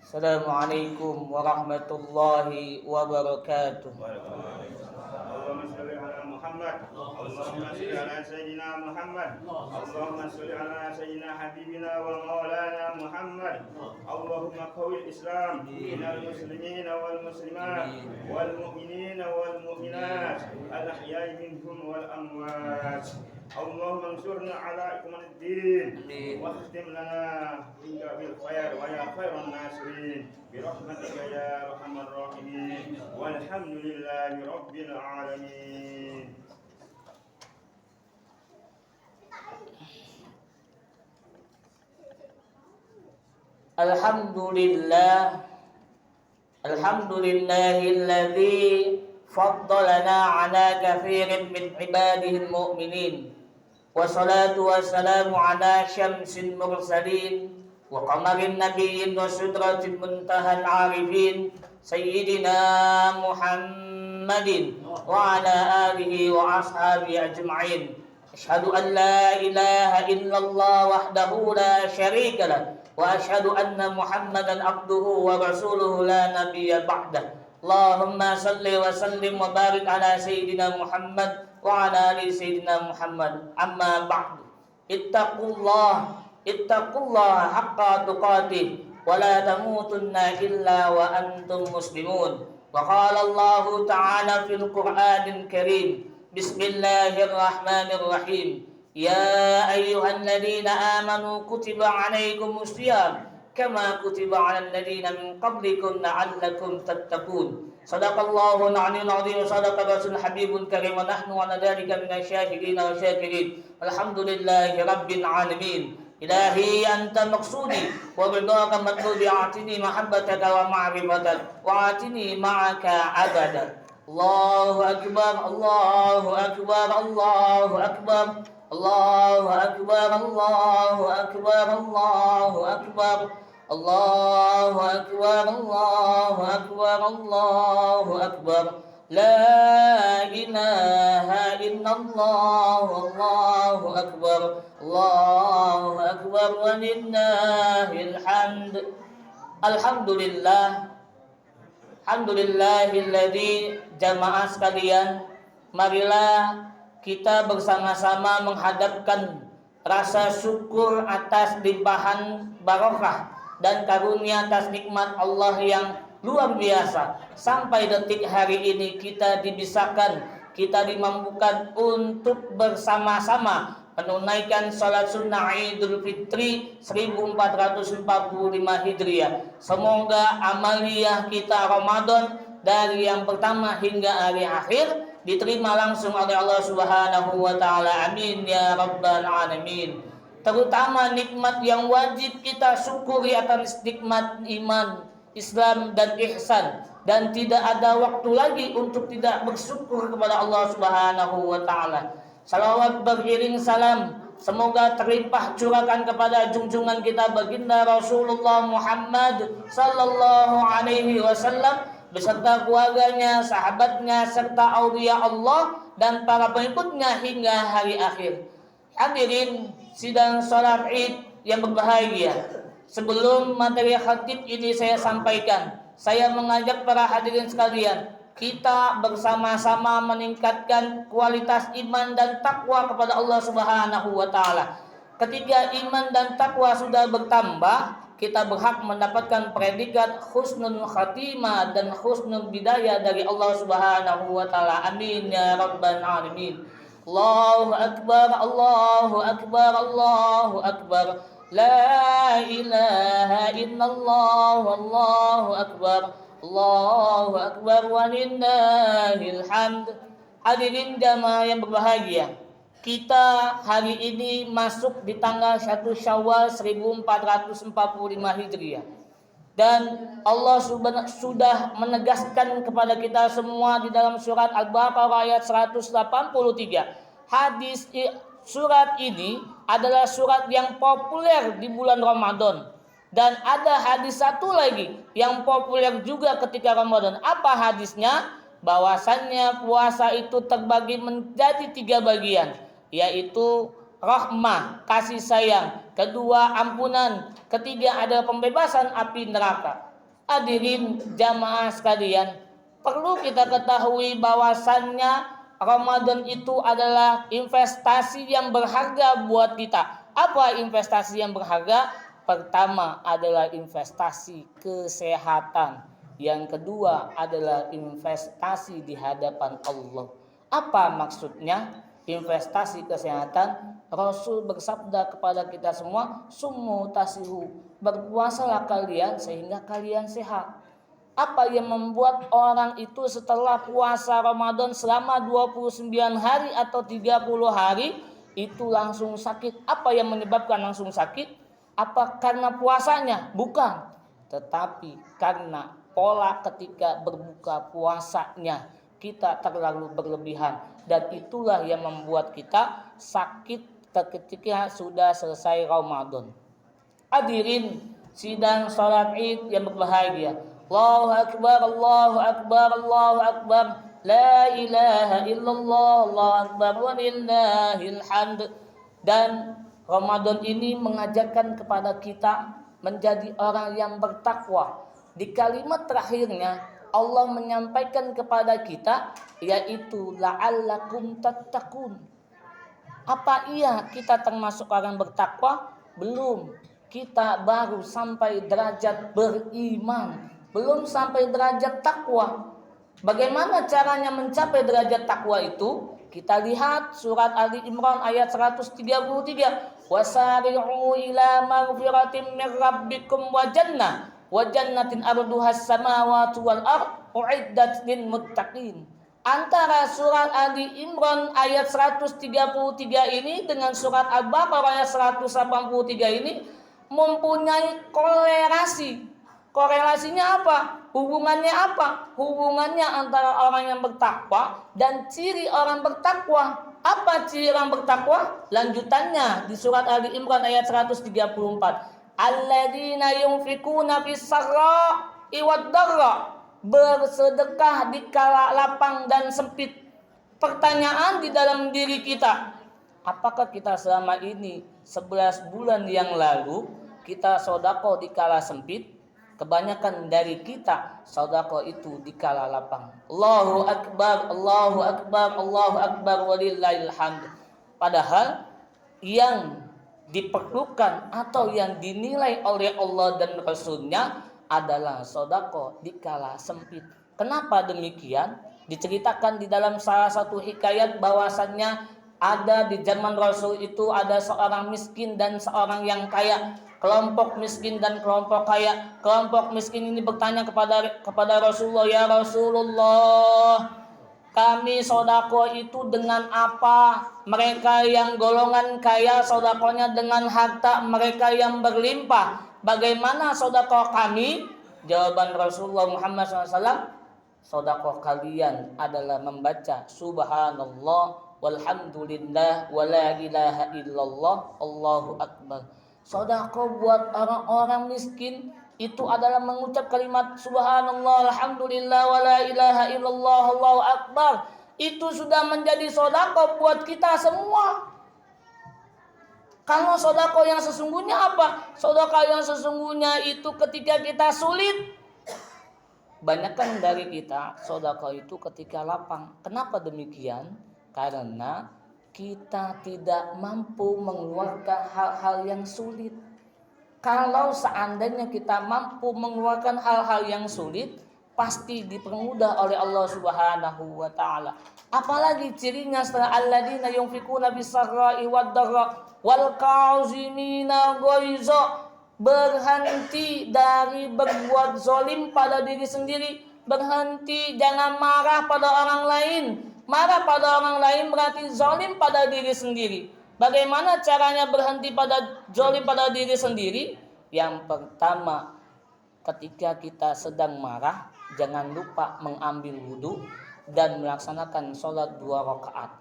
Assalamualaikum warahmatullahi wabarakatuh. اللهم صل على محمد اللهم صل على سيدنا محمد اللهم صل على سيدنا حبيبنا ومولانا محمد اللهم قوي الإسلام من المسلمين والمسلمات والمؤمنين والمؤمنات الأحياء منهم والأموات اللهم انصرنا على إكمال الدين واختم لنا بالخير ويا خير الناصرين برحمتك يا أرحم الراحمين والحمد لله رب العالمين. Alhamdulillahilladzi faddalana ala katsirin min ibadihi al-mu'minin. Wassalatu wassalamu ala syamsil mursalin wa qamarin nabiyyin wa sudratil muntahal arifin sayyidina Muhammadin wa ala alihi wa ashabihi ajma'in. Asyhadu an la ilaha illallah wahdahu la syarika lah wa asyhadu anna Muhammadan abduhu wa rasuluhu la nabiyya ba'dah. Allahumma salli wa sallim wa barik ala sayyidina Muhammad wa ala ali sayyidina Muhammad. Amma ba'du. Ittaqullaha haqqa tuqatih wa la tamutunna illa wa antum muslimun. Wa qala Allah ta'ala fil Qur'anil Karim. Bismillahirrahmanirrahim. Ya ayyuhalladzina amanu kutiba 'alaikumus shiyam kama kutiba 'alal ladzina min qablikum la'allakum tattaqun. Shadaqallahu al-'aliyyul 'azim wa shadaqa rasul habibul karim wa nahnu 'ala dzalika minasyahidin wa syakirin. Alhamdulillahi rabbil alamin. Ilahi anta maqsudi wa ridaka matlubi atini mahabbataka wa ma'rifatak wa atini ma'aka abada. Allahu akbar, Allahu akbar, Allahu akbar, Allahu akbar, Allahu akbar, Allahu akbar, Allahu akbar, Allahu akbar, Allahu akbar. La ilaha illallah, Allahu akbar, Allahu akbar, walillahil hamd. Alhamdulillah. Alhamdulillahilladzi jamaah sekalian, marilah kita bersama-sama menghadapkan rasa syukur atas limpahan barokah dan karunia atas nikmat Allah yang luar biasa. Sampai detik hari ini kita dibisakan, kita dimampukan untuk bersama-sama menunaikan salat sunnah Idul Fitri 1445 Hijriah. Semoga amaliyah kita Ramadan dari yang pertama hingga hari akhir diterima langsung oleh Allah Subhanahu wa taala. Amin ya rabbal alamin. Terutama nikmat yang wajib kita syukuri atas nikmat iman, Islam dan ihsan, dan tidak ada waktu lagi untuk tidak bersyukur kepada Allah Subhanahu wa taala. Salawat beriring salam semoga terlimpah curahkan kepada junjungan kita baginda Rasulullah Muhammad sallallahu alaihi wasallam beserta keluarganya, sahabatnya serta aulia Allah dan para pengikutnya hingga hari akhir. Hadirin sidang salat Id yang berbahagia. Sebelum materi khatib ini saya sampaikan, saya mengajak para hadirin sekalian, kita bersama-sama meningkatkan kualitas iman dan takwa kepada Allah Subhanahu wa taala. Ketika iman dan takwa sudah bertambah, kita berhak mendapatkan predikat husnul khatimah dan husnul bidayah dari Allah Subhanahu wa taala. Amin ya rabbal alamin. Allahu akbar, Allahu akbar, Allahu akbar. La ilaha illallah, Allahu akbar. Allahu akbar, walillahil hamd. Hadirin jamaah yang berbahagia, kita hari ini masuk di tanggal 1 Syawal 1445 Hijriah. Dan Allah sudah menegaskan kepada kita semua di dalam surat Al-Baqarah ayat 183. Surat ini adalah surat yang populer di bulan Ramadan. Dan ada hadis satu lagi yang populer juga ketika Ramadan. Apa hadisnya? Bahwasannya puasa itu terbagi menjadi 3 bagian, yaitu rahmah, kasih sayang, kedua ampunan, ketiga ada pembebasan api neraka. Hadirin jamaah sekalian, perlu kita ketahui bahwasannya Ramadan itu adalah investasi yang berharga buat kita. Apa investasi yang berharga? Pertama adalah investasi kesehatan. Yang kedua adalah investasi di hadapan Allah. Apa maksudnya? Investasi kesehatan. Rasul bersabda kepada kita semua, summu tasihu, berpuasalah kalian sehingga kalian sehat. Apa yang membuat orang itu setelah puasa Ramadan selama 29 hari atau 30 hari itu langsung sakit? Apa yang menyebabkan langsung sakit? Apa karena puasanya? Bukan. Tetapi karena pola ketika berbuka puasanya kita terlalu berlebihan. Dan itulah yang membuat kita sakit ketika sudah selesai Ramadan. Hadirin sidang salat Id yang berbahagia. Allahu akbar, Allahu akbar, Allahu akbar. La ilaha illallah, Allahu akbar walillahil hamd. Dan Ramadan ini mengajarkan kepada kita menjadi orang yang bertakwa. Di kalimat terakhirnya Allah menyampaikan kepada kita yaitu la'allakum tattaqun. Apa iya kita termasuk orang bertakwa? Belum. Kita baru sampai derajat beriman, belum sampai derajat takwa. Bagaimana caranya mencapai derajat takwa itu? Kita lihat surat Ali Imran ayat 133. Wasari'u ila maghfiratin min rabbikum wa jannatin arduhas samawati wal ardh uiddat lil muttaqin. Antara surat Ali Imran ayat 133 ini dengan surat Al-Baqarah ayat 183 ini mempunyai kolerasi. Korelasinya apa? Hubungannya apa? Hubungannya antara orang yang bertakwa dan ciri orang bertakwa. Apa ciri orang bertakwa? Lanjutannya di surat Ali Imran ayat 134. Alladzina yunfikuna fis sarra'i wad dharra, bersedekah di kala lapang dan sempit. Pertanyaan di dalam diri kita, apakah kita selama ini 11 bulan yang lalu kita sedekah di kala sempit? Kebanyakan dari kita sedekah itu di kala lapang. Allahu akbar, Allahu akbar, Allahu akbar walillahil hamd. Padahal yang diperlukan atau yang dinilai oleh Allah dan Rasulnya adalah sedekah di kala sempit. Kenapa demikian? Diceritakan di dalam salah satu hikayat bahwasannya ada di zaman Rasul itu ada seorang miskin dan seorang yang kaya. Kelompok miskin dan kelompok kaya. Kelompok miskin ini bertanya kepada Rasulullah, ya Rasulullah, kami sedekah itu dengan apa? Mereka yang golongan kaya sedekahnya dengan harta mereka yang berlimpah. Bagaimana sedekah kami? Jawaban Rasulullah Muhammad SAW, sedekah kalian adalah membaca subhanallah walhamdulillah wala ilaha illallah Allahu akbar. Sedekah buat orang-orang miskin itu adalah mengucap kalimat subhanallah alhamdulillah wala ilaha illallah Allahu akbar. Itu sudah menjadi sedekah buat kita semua. Kalau sedekah yang sesungguhnya apa? Sedekah yang sesungguhnya itu ketika kita sulit. Banyakkan dari kita sedekah itu ketika lapang. Kenapa demikian? Karena kita tidak mampu mengeluarkan hal-hal yang sulit. Kalau seandainya kita mampu mengeluarkan hal-hal yang sulit, pasti dipermudah oleh Allah Subhanahu wa taala. Apalagi cirinya setelah alladzina yunfikuna bis-sarra'i wad-dharra wal kauzimina ghaiza, berhenti dari berbuat zalim pada diri sendiri, berhenti jangan marah pada orang lain. Marah pada orang lain berarti zalim pada diri sendiri. Bagaimana caranya berhenti pada zalim pada diri sendiri? Yang pertama, ketika kita sedang marah, jangan lupa mengambil wudhu dan melaksanakan sholat 2 rakaat.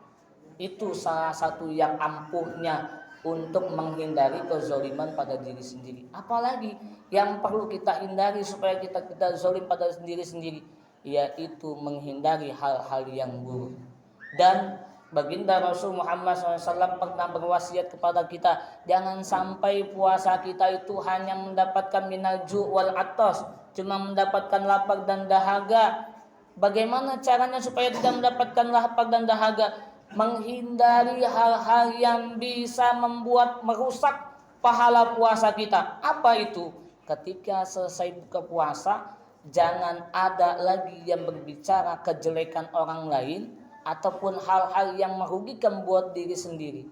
Itu salah satu yang ampuhnya untuk menghindari kezaliman pada diri sendiri. Apalagi yang perlu kita hindari supaya kita tidak zalim pada diri sendiri, yaitu menghindari hal-hal yang buruk. Dan Baginda Rasul Muhammad SAW pernah berwasiat kepada kita, jangan sampai puasa kita itu hanya mendapatkan minal ju' wal atas, cuma mendapatkan lapar dan dahaga. Bagaimana caranya supaya tidak mendapatkan lapar dan dahaga? Menghindari hal-hal yang bisa membuat merusak pahala puasa kita. Apa itu? Ketika selesai buka puasa, jangan ada lagi yang berbicara kejelekan orang lain ataupun hal-hal yang merugikan buat diri sendiri.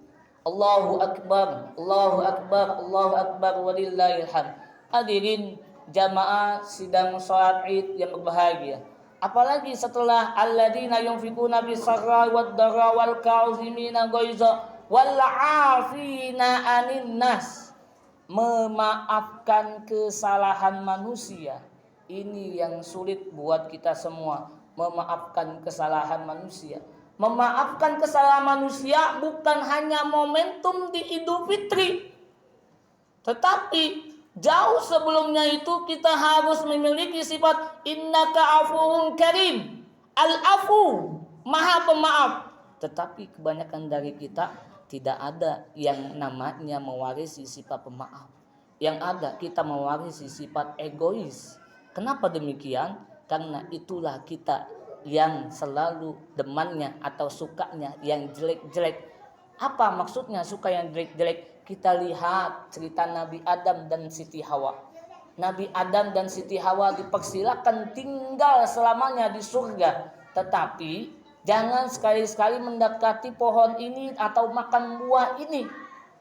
Allahu Akbar, Allahu Akbar, Allahu Akbar, walillahil hamd. Hadirin jamaah sidang salat Id yang berbahagia. Apalagi setelah alladzina yunfikuna bis-sarra wad-dharra wal ka'zimina ghaiza wal 'afina 'anin nas. Memaafkan kesalahan manusia. Ini yang sulit buat kita semua. Memaafkan kesalahan manusia. Memaafkan kesalahan manusia bukan hanya momentum di Idul Fitri, tetapi jauh sebelumnya itu kita harus memiliki sifat innaka afuwun karim, al-afu, maha pemaaf. Tetapi kebanyakan dari kita tidak ada yang namanya mewarisi sifat pemaaf. Yang ada kita mewarisi sifat egois. Kenapa demikian? Karena itulah kita yang selalu demannya atau sukanya yang jelek-jelek. Apa maksudnya suka yang jelek-jelek? Kita lihat cerita Nabi Adam dan Siti Hawa. Nabi Adam dan Siti Hawa dipersilakan tinggal selamanya di surga. Tetapi jangan sekali-sekali mendekati pohon ini atau makan buah ini.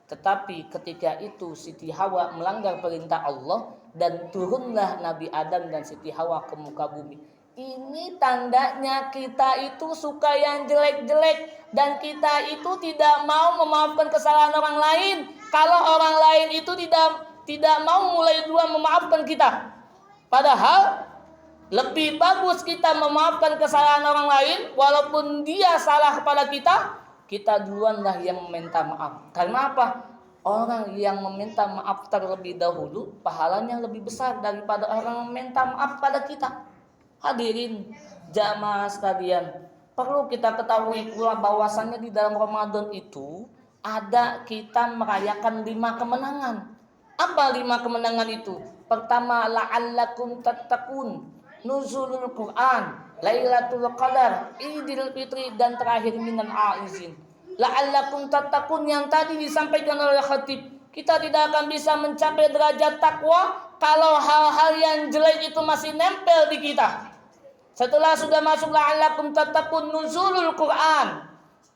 Tetapi ketika itu Siti Hawa melanggar perintah Allah dan turunlah Nabi Adam dan Siti Hawa ke muka bumi. Ini tandanya kita itu suka yang jelek-jelek dan kita itu tidak mau memaafkan kesalahan orang lain. Kalau orang lain itu tidak mau mulai duluan memaafkan kita. Padahal lebih bagus kita memaafkan kesalahan orang lain walaupun dia salah kepada kita, kita duluanlah yang meminta maaf. Karena apa? Orang yang meminta maaf terlebih dahulu pahalanya lebih besar daripada orang yang meminta maaf pada kita. Hadirin jamaah sekalian, perlu kita ketahui pula bahwasannya di dalam Ramadan itu ada kita merayakan 5 kemenangan. Apa 5 kemenangan itu? Pertama, la'allakum tattaqun, nuzulul Quran, Lailatul Qadar, Idul Fitri, dan terakhir minal aizin. La'allakum tattaqun yang tadi disampaikan oleh khatib, kita tidak akan bisa mencapai derajat takwa kalau hal-hal yang jelek itu masih nempel di kita. Setelah sudah masuk la'allakum tattaqun, nuzulul Quran.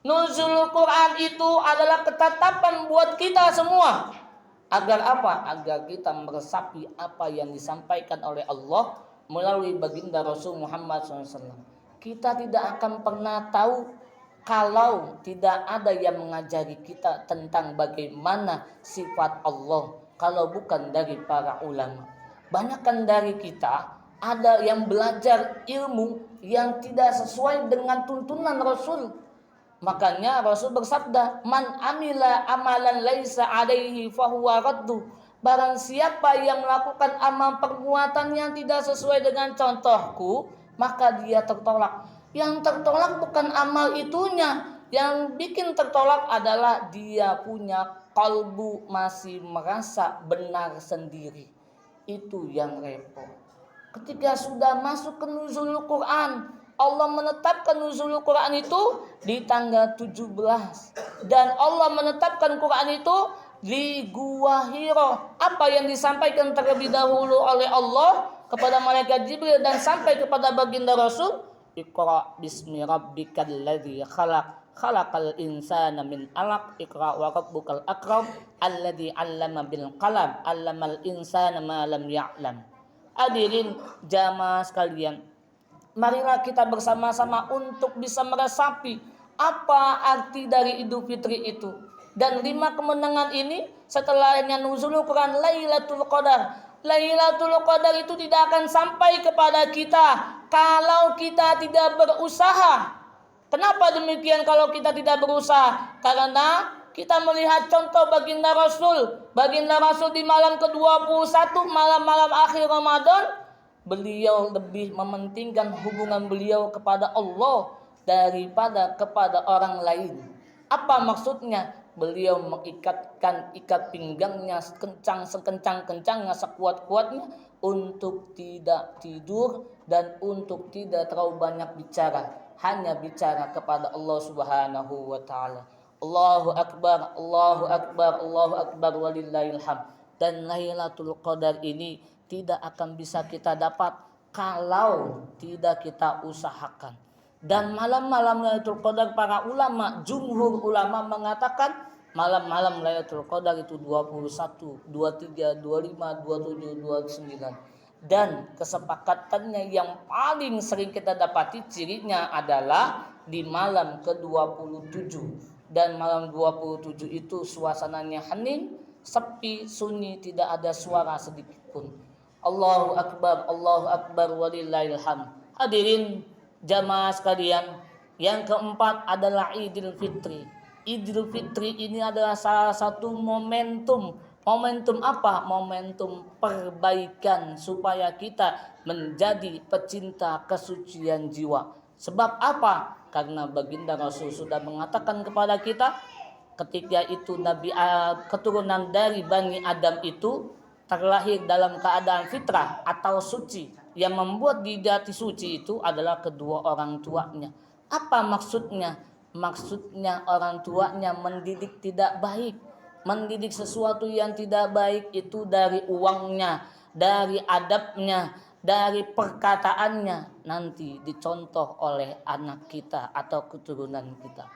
Nuzulul Quran itu adalah ketetapan buat kita semua. Agar apa? Agar kita meresapi apa yang disampaikan oleh Allah melalui baginda Rasul Muhammad SAW. Kita tidak akan pernah tahu kalau tidak ada yang mengajari kita tentang bagaimana sifat Allah kalau bukan dari para ulama. Banyakkan dari kita ada yang belajar ilmu yang tidak sesuai dengan tuntunan Rasul. Makanya Rasul bersabda, "Man amila amalan laisa alaihi fahuwa raddu." Barang siapa yang melakukan amal perbuatan yang tidak sesuai dengan contohku, maka dia tertolak. Yang tertolak bukan amal itunya. Yang bikin tertolak adalah dia punya kalbu masih merasa benar sendiri. Itu yang repot. Ketika sudah masuk ke nuzulul Quran, Allah menetapkan nuzulul Quran itu di tanggal 17. Dan Allah menetapkan Quran itu di Gua Hiro. Apa yang disampaikan terlebih dahulu oleh Allah kepada malaikat Jibril dan sampai kepada baginda Rasul, Iqra bismi rabbikal ladzi khalaq, khalaqal insana min 'alaq, Iqra wa rabbukal akram, alladzi 'allama bil qalam, 'allamal insana ma lam ya'lam. Hadirin jamaah sekalian, marilah kita bersama-sama untuk bisa meresapi apa arti dari Idul Fitri itu. Dan 5 kemenangan ini setelahnya nuzulul Quran Lailatul Qadar. Lailatul Qadar itu tidak akan sampai kepada kita kalau kita tidak berusaha. Kenapa demikian kalau kita tidak berusaha? Karena kita melihat contoh baginda Rasul. Baginda Rasul di malam ke-21, malam-malam akhir Ramadan, beliau lebih mementingkan hubungan beliau kepada Allah daripada kepada orang lain. Apa maksudnya? Beliau mengikatkan ikat pinggangnya sekencang-kencangnya, sekuat-kuatnya untuk tidak tidur dan untuk tidak terlalu banyak bicara, hanya bicara kepada Allah Subhanahu wa taala. Allahu akbar, Allahu akbar, Allahu akbar walillahil hamd. Dan Lailatul Qadar ini tidak akan bisa kita dapat kalau tidak kita usahakan. Dan malam-malam Lailatul Qadar, para ulama, jumhur ulama mengatakan malam-malam Lailatul Qadar itu 21, 23, 25, 27, 29. Dan kesepakatannya yang paling sering kita dapati cirinya adalah di malam ke-27. Dan malam 27 itu suasananya hening, sepi, sunyi, tidak ada suara sedikit pun. Allahu akbar walillahil hamd. Hadirin jamaah sekalian, yang keempat adalah Idul Fitri. Idul Fitri ini adalah salah satu momentum. Momentum apa? Momentum perbaikan supaya kita menjadi pecinta kesucian jiwa. Sebab apa? Karena baginda Rasul sudah mengatakan kepada kita, ketika itu keturunan dari Bani Adam itu terlahir dalam keadaan fitrah atau suci. Yang membuat dia suci itu adalah kedua orang tuanya. Apa maksudnya? Maksudnya orang tuanya mendidik tidak baik, mendidik sesuatu yang tidak baik itu dari uangnya, dari adabnya, dari perkataannya, nanti dicontoh oleh anak kita atau keturunan kita.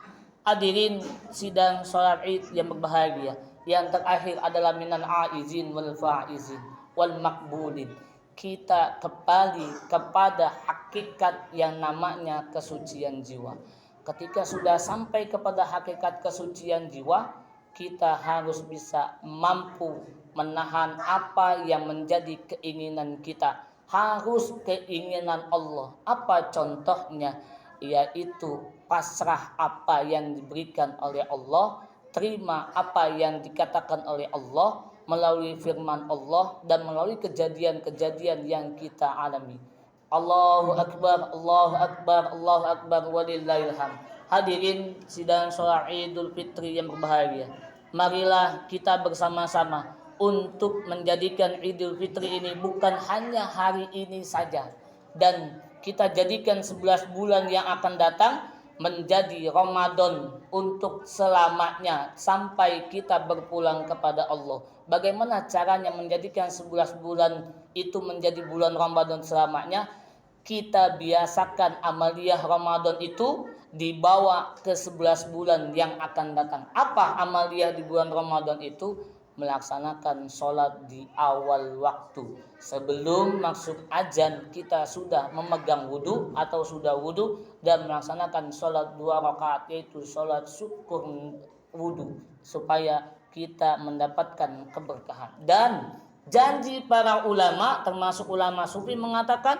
Hadirin sidang sholat Id yang berbahagia, yang terakhir adalah minal aizin wal faizin wal makbulin. Kita kembali kepada hakikat yang namanya kesucian jiwa. Ketika sudah sampai kepada hakikat kesucian jiwa, kita harus bisa mampu menahan apa yang menjadi keinginan kita. Harus keinginan Allah. Apa contohnya? Yaitu pasrah apa yang diberikan oleh Allah, terima apa yang dikatakan oleh Allah melalui firman Allah dan melalui kejadian-kejadian yang kita alami. Allahu akbar, Allahu akbar, Allahu akbar walillahil hamd. Hadirin sidang sholat Idul Fitri yang berbahagia, marilah kita bersama-sama untuk menjadikan Idul Fitri ini bukan hanya hari ini saja, dan kita jadikan 11 bulan yang akan datang menjadi Ramadan untuk selamanya sampai kita berpulang kepada Allah. Bagaimana caranya menjadikan 11 bulan itu menjadi bulan Ramadan selamanya? Kita biasakan amaliyah Ramadan itu dibawa ke 11 bulan yang akan datang. Apa amaliyah di bulan Ramadan itu? Melaksanakan sholat di awal waktu. Sebelum masuk azan kita sudah memegang wudhu atau sudah wudhu dan melaksanakan sholat 2 rakaat, yaitu sholat syukur wudhu, supaya kita mendapatkan keberkahan. Dan janji para ulama, termasuk ulama sufi, mengatakan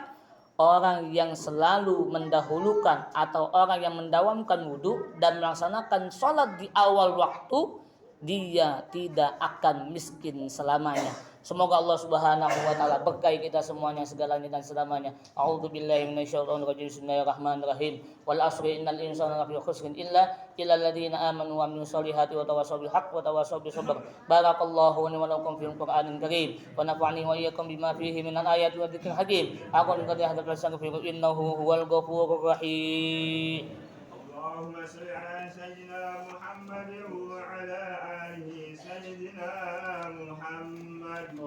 orang yang selalu mendahulukan atau orang yang mendawamkan wudhu dan melaksanakan sholat di awal waktu, dia tidak akan miskin selamanya. Semoga Allah Subhanahu wa taala berkahi kita semuanya, segalanya dan selamanya. A'udzubillahi minasyaitonir rajim. Bismillahirrahmanirrahim. Wal asri innal insana lafi khusrin illa alladziina aamanu wa 'amilus solihati wa tawassaw bil haqqi wa tawassaw bis sabr. Barakallahu li wa lakum fil Qur'anil karim wa nafa'ani wa iyyakum bima fihi minal ayati wa dzikril hakim. Aku qad hadzal fastaghfiru innahu huwal ghafurur rahim. اللهم صل على سيدنا محمد وعلى آله سيدنا محمد.